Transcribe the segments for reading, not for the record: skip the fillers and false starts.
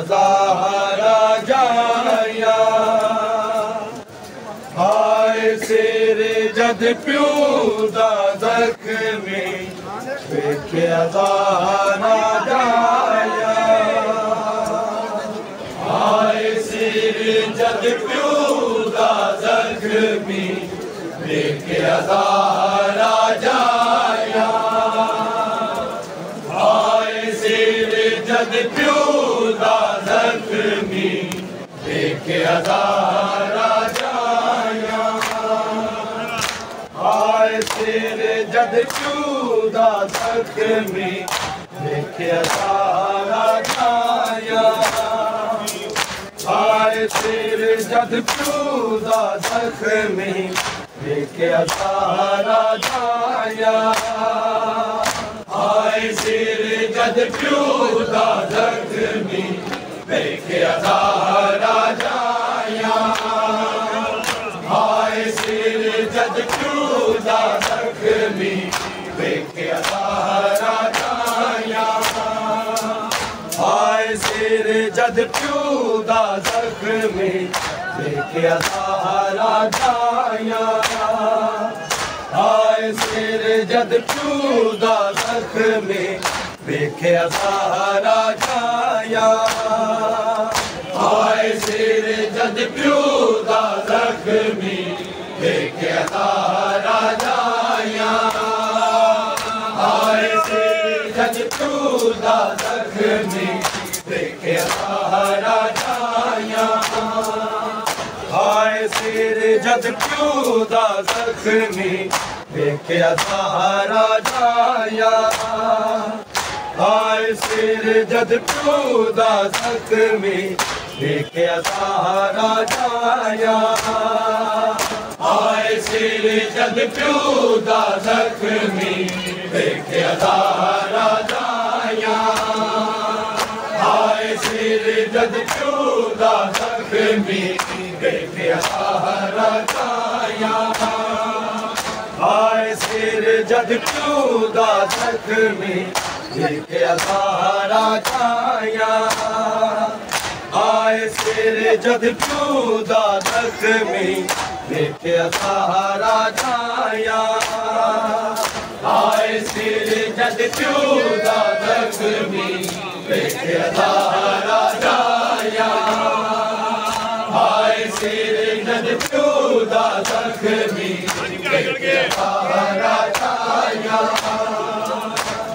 ज़ाहरा जाया हाय सिर जद प्यू दा ज़ख्मी वेख्या ज़ाहरा जाया हाय सिर जद प्यू दा ज़ख्मी वेख्या ज़ाहरा जाया हाय सिर जद प्यू दा ज़ख्मी वेख्या ज़ाहरा जाया हाय सिर जद प्यू दा ज़ख्मी वेख्या ज़ाहरा जाया हाय सिर जद प्यू दा ज़ख्मी वेख्या ज़ाहरा जाया हाय सिर जद प्यू दा ज़ख्मी वेख्या ज़ाहरा जाया हाय सिर जद प्यू दा ज़ख्मी वेख्या ज़ाहरा जाया हाय सिर जद प्यू दा ज़ख्मी वेख्या ज़ाहरा जाया हाय सिर जद प्यू दा ज़ख्मी वेख्या ज़ाहरा जाया हाय सिर जद प्यू दा ज़ख्मी वेख्या ज़ाहरा जाया हाय सिर जद प्यू दा ज़ख्मी वेख्या ज़ाहरा जाया हाय सिर जद प्यू दा ज़ख्मी वेख्या ज़ाहरा जाया हाय सिर जद प्यू दा ज़ख्मी वेख्या ज़ाहरा जाया हाय सिर जद प्यू दा ज़ख्मी वेख्या ज़ाहरा जाया हाय सिर जद प्यू दा ज़ख्मी वेख्या ज़ाहरा जाया हाय सिर जद प्यू दा ज़ख्मी वेख्या ज़ाहरा जाया हाय सिर जद प्यू दा ज़ख्मी वेख्या ज़ाहरा जाया हाय सिर जद प्यू दा ज़ख्मी वेख्या ज़ाहरा जाया हाय सिर जद प्यू दा ज़ख्मी वेख्या ज़ाहरा जाया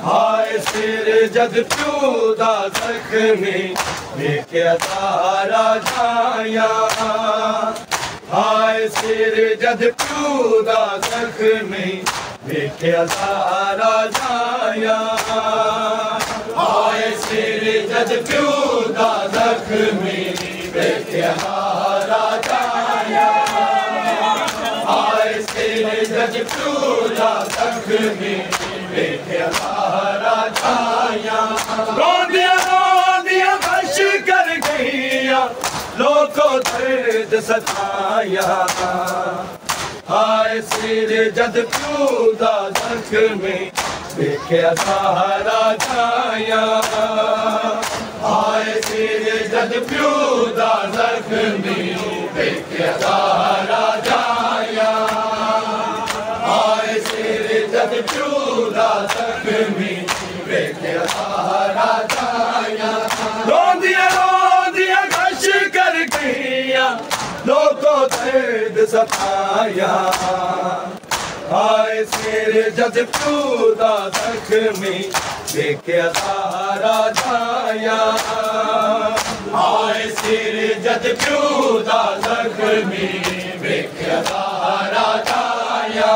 हाय सिर जद प्यू दा ज़ख्मी वेख्या ज़ाहरा जाया हाय सिर जद प्यू दा ज़ख्मी वेख्या ज़ाहरा जाया हाय सिर जद प्यू दा ज़ख्मी वेख्या ज़ाहरा जाया हाय सिर जद प्यू दा ज़ख्मी वेख्या ज़ाहरा जाया रोंदिया रोंदिया बश कर गईया लोगों दर्द सताया हाय सिर जद प्यू दा ज़ख्मी वेख्या ज़ाहरा जाया हाय सिर जद प्यू दा ज़ख्मी वेख्या ज़ाहरा जाया हाय सिर जद प्यू दा ज़ख्मी वेख्या ज़ाहरा जाया रोंदिया रोंदिया गश कर गईया लोगों दर्द सताया हाय सिर जद प्यू दा ज़ख्मी वेख्या ज़ाहरा जाया हाय सिर जद प्यू दा ज़ख्मी वेख्या ज़ाहरा जाया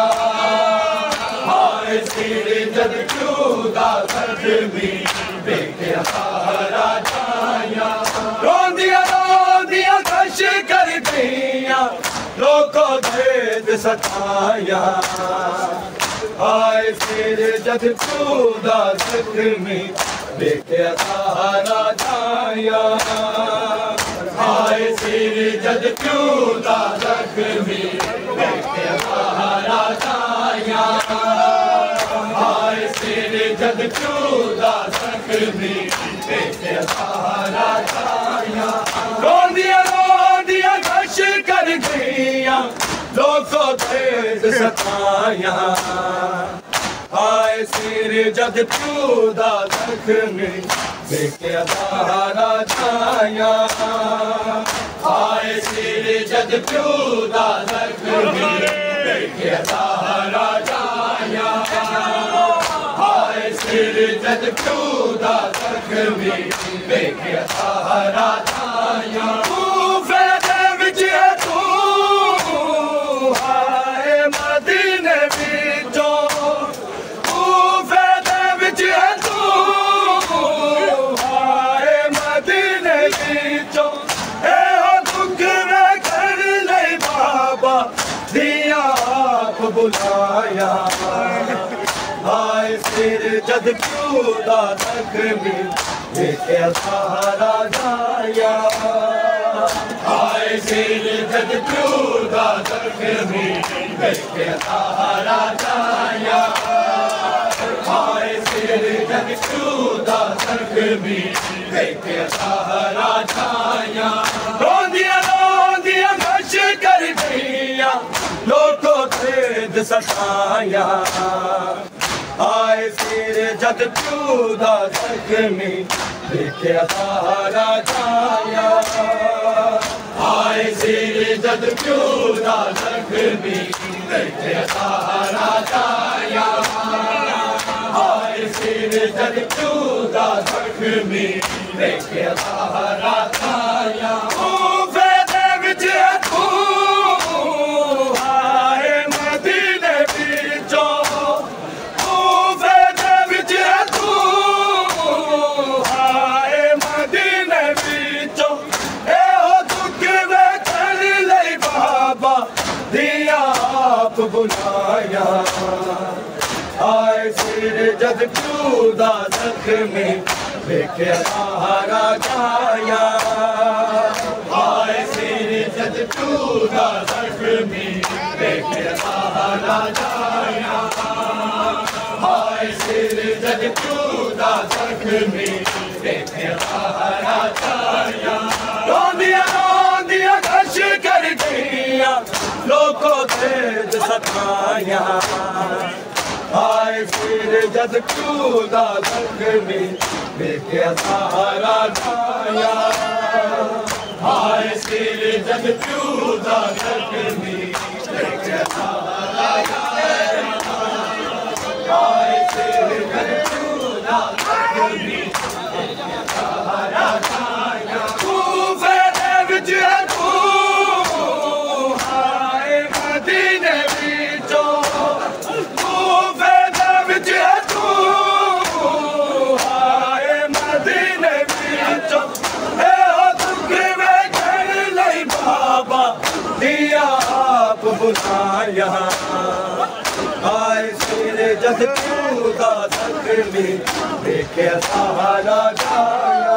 हाय सिर जद प्यू दा ज़ख्मी वेख्या ज़ाहरा जाया रोंदिया रोंदिया गश कर गईया लोगों दर्द सताया हाय सिर जद प्यू दा ज़ख्मी वेख्या ज़ाहरा जाया हाय सिर जद प्यू दा ज़ख्मी वेख्या ज़ाहरा जाया हाय सिर जद प्यू दा ज़ख्मी वेख्या ज़ाहरा जाया दर्द सताया हाय सिर जद प्यूदा जख्मी देखे सहारा जाया हाय सिर जद प्यूदा जख्मी देखे सहारा जाया हाय सिर जद प्यूदा जख्मी देखे सहारा जाया बुलाया हाय सिर जद प्यूदा जख्मी देखे सहारा जाया हाय सिर जद प्यूदा जख्मी देखे सहारा जाया हाय सिर जद प्यूदा जख्मी देखे सहारा जाया रोंदिया रोंदिया गश कर गईया लोगों दर्द सताया हाय सिर जद प्यूदा जख्मी देखे सहारा जाया हाय सिर जद प्यूदा जख्मी देखे सहारा जाया हाय सिर जद प्यूदा जख्मी देखे सहारा जाया बुलाया हाय सिर जद प्यूदा जख्मी देखे सहारा जाया हाय सिर जद प्यूदा जख्मी देखे सहारा जाया हाय सिर जद प्यूदा जख्मी देखे सहारा जाया रोंदिया रोंदिया गश कर गईया लोगों दर्द सताया हाय सिर जद प्यूदा जख्मी देखे सहारा जाया हाय सिर जद प्यूदा जख्मी देखे सहारा जाया हाय सिर जद प्यूदा जख्मी देखे सहारा जाया तू फेरे विच बुलाया हाय सिर जद प्यूदा जख्मी देखे सहारा जाया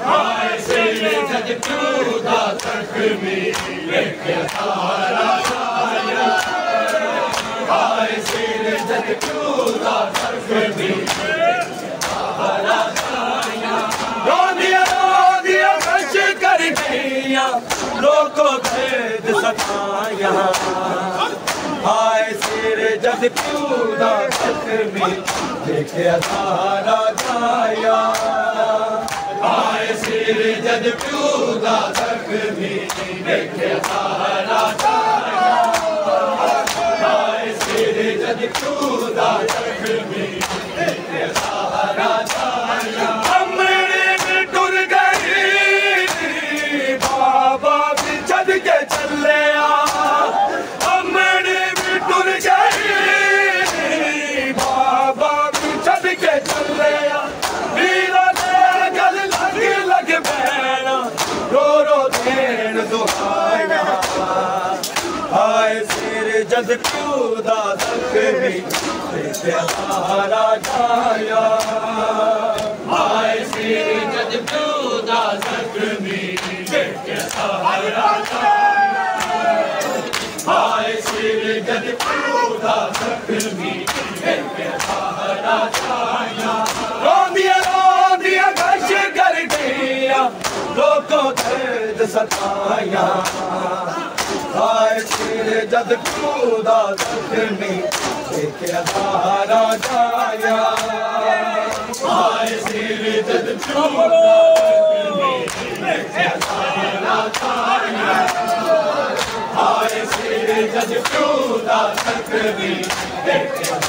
हाय सिर जद प्यूदा जख्मी देखे सहारा जाया हाय सिर जद प्यूदा जख्मी देखे सहारा जाया रोंदिया रोंदिया गश कर गईया लोगों दर्द सताया हाय सिर जद प्यूदा जख्मी देखे सहारा जाया हाय सिर जद प्यूदा जख्मी देखे सहारा जाया हाय सिर जद प्यूदा जख्मी देखे सहारा जाया जद प्यूदा जख्मी देखे सहारा जाया हाय सिर जद प्यूदा जख्मी देखे सहारा जाया हाय सिर जद प्यूदा जख्मी देखे सहारा जाया रोंदिया रोंदिया गश कर गईया लोगों दर्द सताया हाय सिर जद खुदा जख्मी देखिया सारा जाया हाय सिर जद खुदा जख्मी देखिया सारा जाया हाय सिर जद खुदा जख्मी देखिया